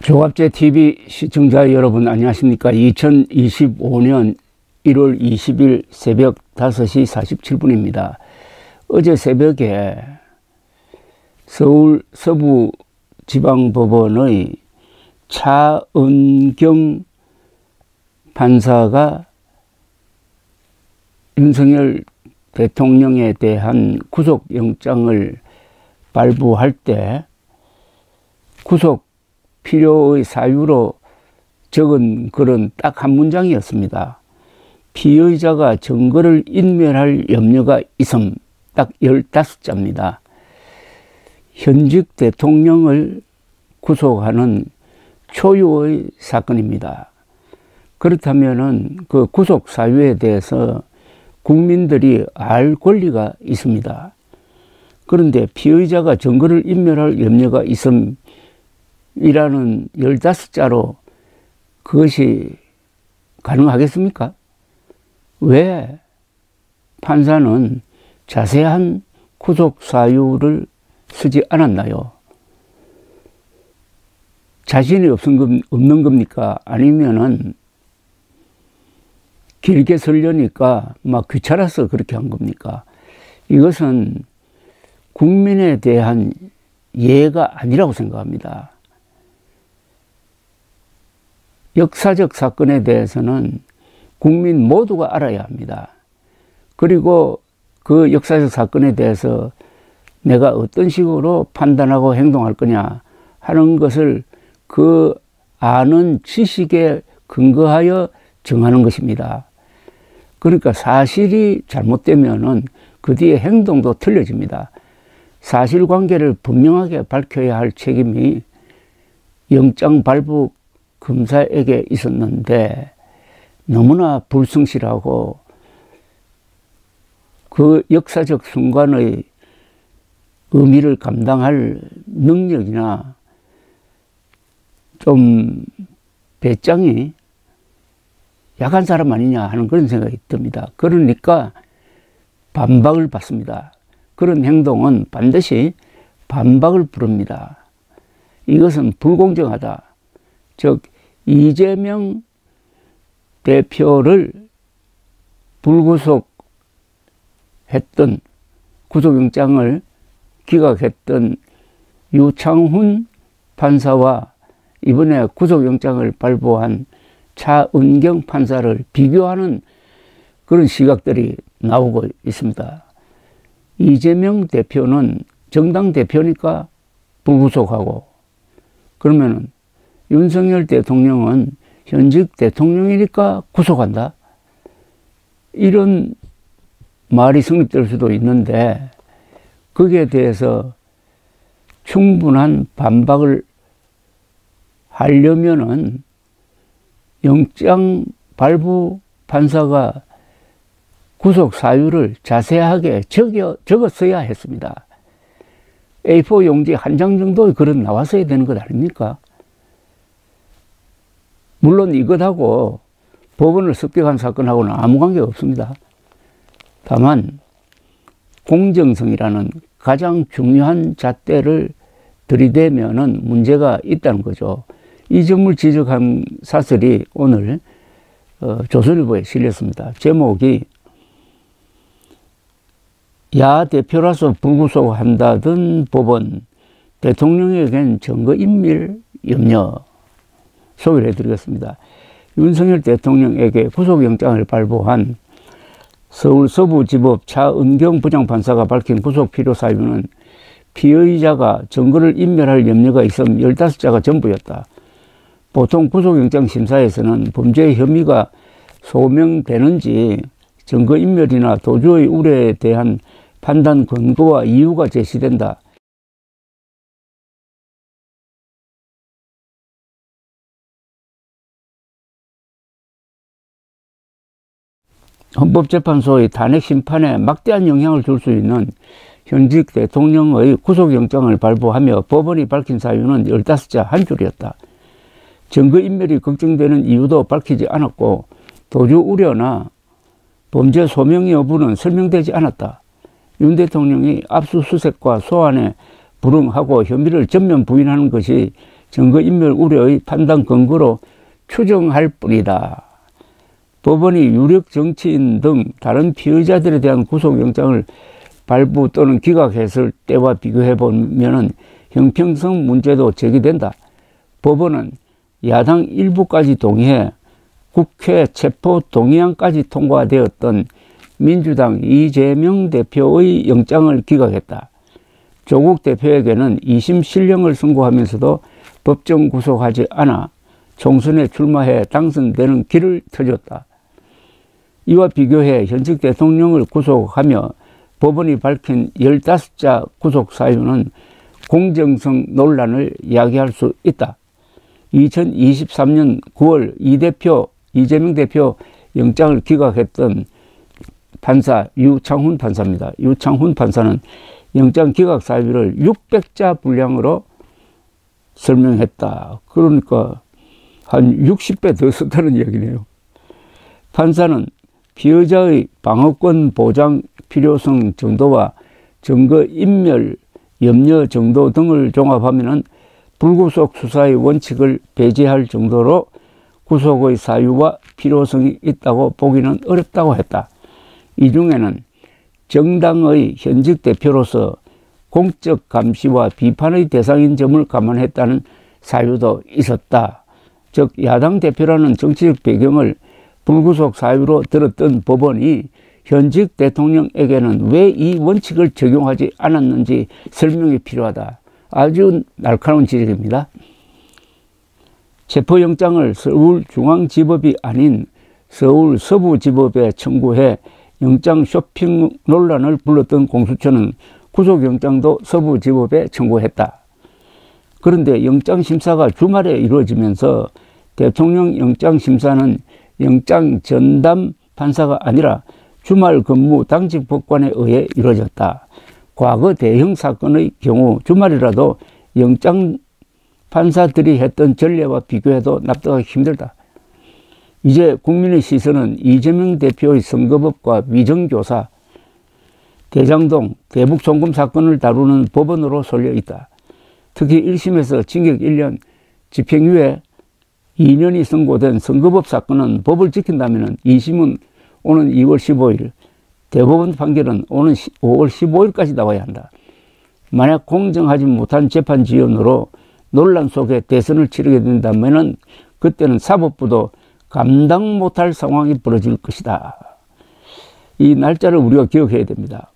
조갑제 TV 시청자 여러분 안녕하십니까. 2025년 1월 20일 새벽 5시 47분입니다. 어제 새벽에 서울 서부지방법원의 차은경 판사가 윤석열 대통령에 대한 구속영장을 발부할 때 구속 필요의 사유로 적은 글은 딱 한 문장이었습니다. 피의자가 증거를 인멸할 염려가 있음. 딱 15자입니다. 현직 대통령을 구속하는 초유의 사건입니다. 그렇다면은 그 구속 사유에 대해서 국민들이 알 권리가 있습니다. 그런데 피의자가 증거를 인멸할 염려가 있음 이라는 15자로 그것이 가능하겠습니까? 왜 판사는 자세한 구속 사유를 쓰지 않았나요? 자신이 없는 겁니까? 아니면은 길게 쓰려니까 막 귀찮아서 그렇게 한 겁니까? 이것은 국민에 대한 예가 아니라고 생각합니다. 역사적 사건에 대해서는 국민 모두가 알아야 합니다. 그리고 그 역사적 사건에 대해서 내가 어떤 식으로 판단하고 행동할 거냐 하는 것을 그 아는 지식에 근거하여 정하는 것입니다. 그러니까 사실이 잘못되면은 그 뒤에 행동도 틀려집니다. 사실관계를 분명하게 밝혀야 할 책임이 영장 발부 검사에게 있었는데 너무나 불성실하고 그 역사적 순간의 의미를 감당할 능력이나 좀 배짱이 약한 사람 아니냐 하는 그런 생각이 듭니다. 그러니까 반박을 받습니다. 그런 행동은 반드시 반박을 부릅니다. 이것은 불공정하다. 즉 이재명 대표를 불구속했던 구속영장을 기각했던 유창훈 판사와 이번에 구속영장을 발부한 차은경 판사를 비교하는 그런 시각들이 나오고 있습니다. 이재명 대표는 정당 대표니까 불구속하고, 그러면은 윤석열 대통령은 현직 대통령이니까 구속한다? 이런 말이 성립될 수도 있는데 거기에 대해서 충분한 반박을 하려면은 영장 발부 판사가 구속 사유를 자세하게 적었어야 했습니다. A4 용지 한 장 정도의 글은 나왔어야 되는 것 아닙니까? 물론 이것하고 법원을 습격한 사건하고는 아무 관계가 없습니다. 다만 공정성이라는 가장 중요한 잣대를 들이대면은 문제가 있다는 거죠. 이 점을 지적한 사설이 오늘 조선일보에 실렸습니다. 제목이 야 대표라서 불구속한다던 법원, 대통령에겐 증거인멸 염려. 소개를 해드리겠습니다. 윤석열 대통령에게 구속영장을 발부한 서울 서부지법 차은경 부장판사가 밝힌 구속 필요 사유는 피의자가 증거를 인멸할 염려가 있음 15자가 전부였다. 보통 구속영장 심사에서는 범죄 혐의가 소명되는지 증거인멸이나 도주의 우려에 대한 판단 근거와 이유가 제시된다. 헌법재판소의 탄핵 심판에 막대한 영향을 줄 수 있는 현직 대통령의 구속영장을 발부하며 법원이 밝힌 사유는 15자 한 줄이었다. 증거인멸이 걱정되는 이유도 밝히지 않았고 도주 우려나 범죄 소명 여부는 설명되지 않았다. 윤 대통령이 압수수색과 소환에 불응하고 혐의를 전면 부인하는 것이 증거인멸 우려의 판단 근거로 추정할 뿐이다. 법원이 유력 정치인 등 다른 피의자들에 대한 구속영장을 발부 또는 기각했을 때와 비교해보면 형평성 문제도 제기된다. 법원은 야당 일부까지 동의해 국회 체포 동의안까지 통과되었던 민주당 이재명 대표의 영장을 기각했다. 조국 대표에게는 2심 실형을 선고하면서도 법정 구속하지 않아 총선에 출마해 당선되는 길을 터줬다. 이와 비교해 현직 대통령을 구속하며 법원이 밝힌 15자 구속 사유는 공정성 논란을 야기할 수 있다. 2023년 9월 이재명 대표 영장을 기각했던 판사 유창훈 판사입니다. 유창훈 판사는 영장 기각 사유를 600자 분량으로 설명했다. 그러니까 한 60배 더 썼다는 이야기네요. 판사는 피의자의 방어권 보장 필요성 정도와 증거인멸 염려 정도 등을 종합하면 불구속 수사의 원칙을 배제할 정도로 구속의 사유와 필요성이 있다고 보기는 어렵다고 했다. 이 중에는 정당의 현직 대표로서 공적 감시와 비판의 대상인 점을 감안했다는 사유도 있었다. 즉 야당 대표라는 정치적 배경을 불구속 사유로 들었던 법원이 현직 대통령에게는 왜 이 원칙을 적용하지 않았는지 설명이 필요하다. 아주 날카로운 지적입니다. 체포영장을 서울중앙지법이 아닌 서울 서부지법에 청구해 영장 쇼핑 논란을 불렀던 공수처는 구속영장도 서부지법에 청구했다. 그런데 영장심사가 주말에 이루어지면서 대통령 영장심사는 영장 전담 판사가 아니라 주말 근무 당직 법관에 의해 이루어졌다. 과거 대형 사건의 경우 주말이라도 영장 판사들이 했던 전례와 비교해도 납득하기 힘들다. 이제 국민의 시선은 이재명 대표의 선거법과 위정교사, 대장동, 대북송금 사건을 다루는 법원으로 쏠려 있다. 특히 1심에서 징역 1년, 집행유예 2년이 선고된 선거법 사건은 법을 지킨다면 2심은 오는 2월 15일, 대법원 판결은 오는 5월 15일까지 나와야 한다. 만약 공정하지 못한 재판 지연으로 논란 속에 대선을 치르게 된다면 그때는 사법부도 감당 못할 상황이 벌어질 것이다. 이 날짜를 우리가 기억해야 됩니다.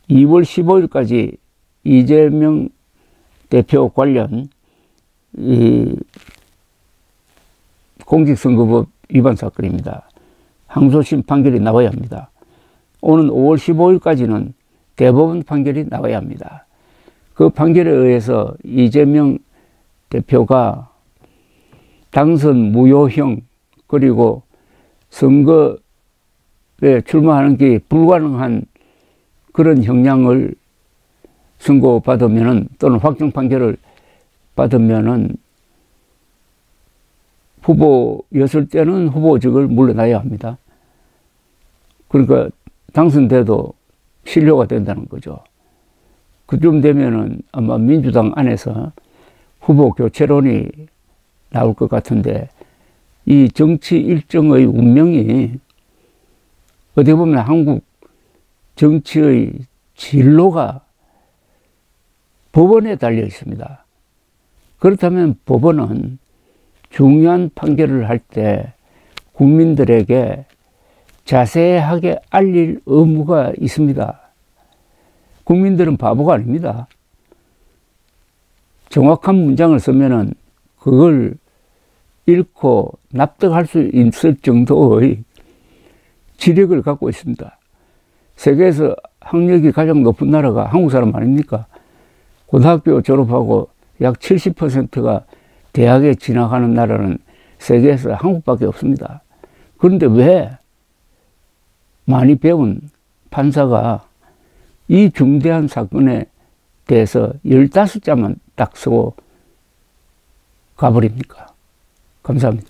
2월 15일까지 이재명 대표 관련 이 공직선거법 위반 사건입니다. 항소심 판결이 나와야 합니다. 오는 5월 15일까지는 대법원 판결이 나와야 합니다. 그 판결에 의해서 이재명 대표가 당선 무효형 그리고 선거에 출마하는 게 불가능한 그런 형량을 선고받으면은 또는 확정 판결을 받으면은 후보였을 때는 후보직을 물러나야 합니다. 그러니까 당선돼도 실효가 된다는 거죠. 그쯤 되면은 아마 민주당 안에서 후보 교체론이 나올 것 같은데 이 정치 일정의 운명이 어떻게 보면 한국 정치의 진로가 법원에 달려 있습니다. 그렇다면 법원은 중요한 판결을 할 때 국민들에게 자세하게 알릴 의무가 있습니다. 국민들은 바보가 아닙니다. 정확한 문장을 쓰면은 그걸 읽고 납득할 수 있을 정도의 지력을 갖고 있습니다. 세계에서 학력이 가장 높은 나라가 한국 사람 아닙니까? 고등학교 졸업하고 약 70%가 대학에 진학하는 나라는 세계에서 한국밖에 없습니다. 그런데 왜 많이 배운 판사가 이 중대한 사건에 대해서 15자만 딱 쓰고 가버립니까? 감사합니다.